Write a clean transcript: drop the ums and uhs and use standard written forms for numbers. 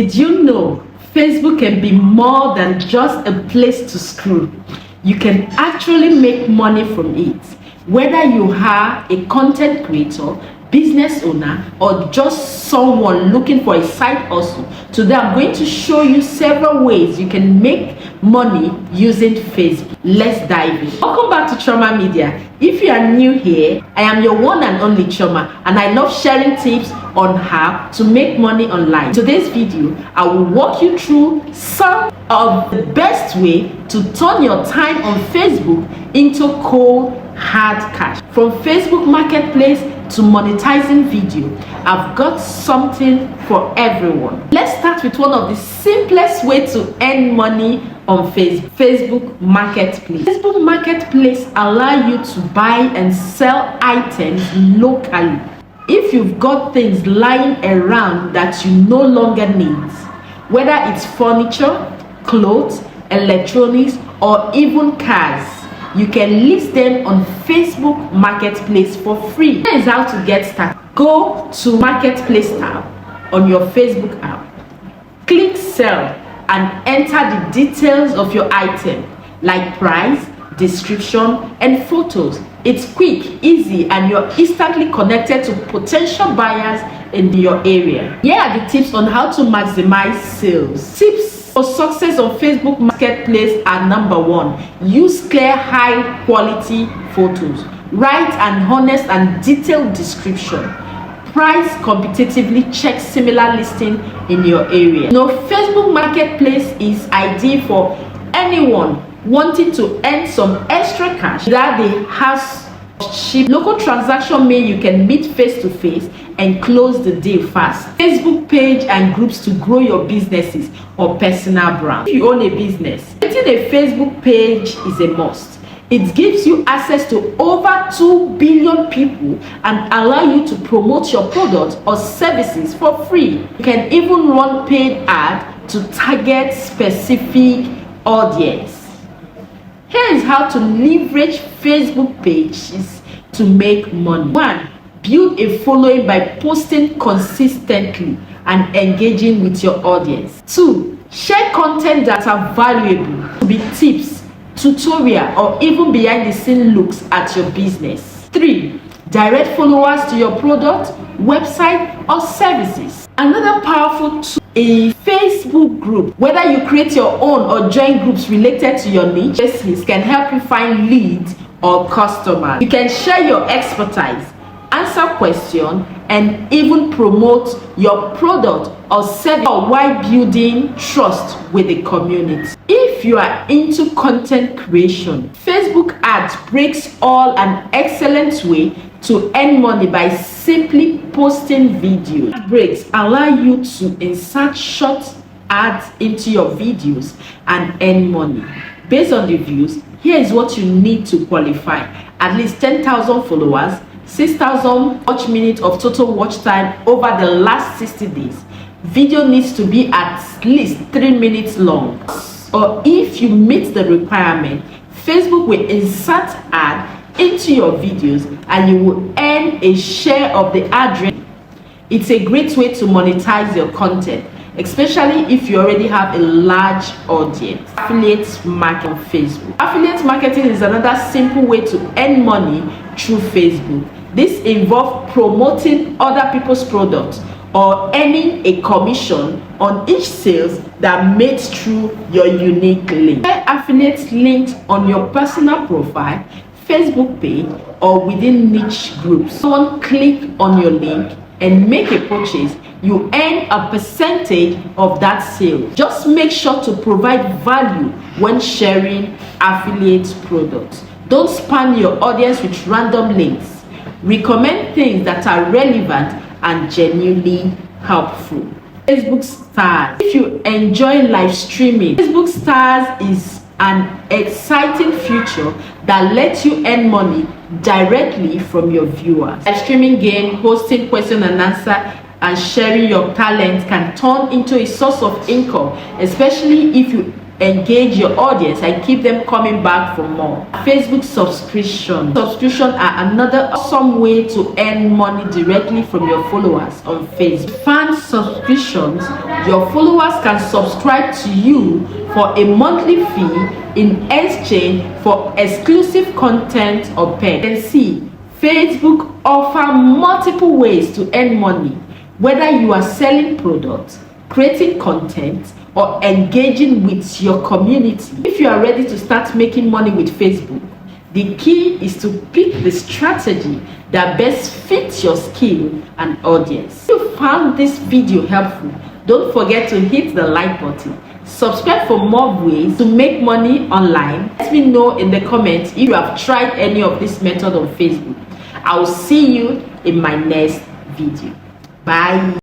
Did you know Facebook can be more than just a place to scroll? You can actually make money from it. Whether you are a content creator, business owner, or just someone looking for a side hustle, today I'm going to show you several ways you can make money using Facebook. Let's dive in. Welcome back to Choma Media. If you are new here, I am your one and only Choma, and I love sharing tips on how to make money online. In today's video, I will walk you through some of the best way to turn your time on Facebook into cold hard cash. From Facebook Marketplace to monetizing video, I've got something for everyone. Let's start with one of the simplest ways to earn money on Facebook Marketplace. Facebook Marketplace allows you to buy and sell items locally. If you've got things lying around that you no longer need, whether it's furniture, clothes, electronics, or even cars, you can list them on Facebook Marketplace for free. Here is how to get started. Go to Marketplace tab on your Facebook app. Click Sell and enter the details of your item like price, description, and photos. It's quick, easy, and you're instantly connected to potential buyers in your area. Here are the tips on how to maximize sales. Tips for success on Facebook Marketplace are: number one, use clear, high quality photos. Write an honest and detailed description. Price competitively, check similar listing in your area. Facebook Marketplace is ideal for anyone wanting to earn some extra cash that they have cheap. Local transaction mean you can meet face to face and close the deal fast. Facebook page and groups to grow your businesses or personal brand. If you own a business, creating a Facebook page is a must. It gives you access to over 2 billion people and allow you to promote your products or services for free. You can even run paid ads to target specific audience. Here is how to leverage Facebook pages to make money. 1. Build a following by posting consistently and engaging with your audience. 2. Share content that are valuable, to be tips, tutorial, or even behind the scene looks at your business. 3. Direct followers to your product, website, or services. Another powerful tool, a Facebook group. Whether you create your own or join groups related to your niche, this can help you find leads or customers. You can share your expertise, answer questions, and even promote your product or service while building trust with the community. If you are into content creation, Facebook ads breaks all an excellent way to earn money by simply posting videos. Ad breaks allow you to insert short ads into your videos and earn money. Based on the views, here is what you need to qualify: at least 10,000 followers, 6,000 watch minutes of total watch time over the last 60 days. Video needs to be at least 3 minutes long. Or if you meet the requirement, Facebook will insert ad into your videos and you will earn a share of the ad revenue. It's a great way to monetize your content, especially if you already have a large audience. Affiliate marketing on Facebook. Affiliate marketing is another simple way to earn money through Facebook. This involves promoting other people's products or earning a commission on each sales that made through your unique link. Share affiliate links on your personal profile, Facebook page, or within niche groups. Someone click on your link and make a purchase, you earn a percentage of that sale. Just make sure to provide value when sharing affiliate products. Don't spam your audience with random links. Recommend things that are relevant and genuinely helpful. Facebook Stars. If you enjoy live streaming, Facebook Stars is an exciting feature that lets you earn money directly from your viewers. Live streaming game, hosting question and answer, and sharing your talent can turn into a source of income, especially if you engage your audience and keep them coming back for more. Facebook subscription. Subscriptions are another awesome way to earn money directly from your followers on Facebook. Fan subscriptions, your followers can subscribe to you for a monthly fee in exchange for exclusive content or perks. You can see Facebook offers multiple ways to earn money, whether you are selling products, creating content, or engaging with your community. If you are ready to start making money with Facebook, the key is to pick the strategy that best fits your skill and audience. If you found this video helpful, don't forget to hit the like button. Subscribe for more ways to make money online. Let me know in the comments if you have tried any of this method on Facebook. I will see you in my next video. Bye.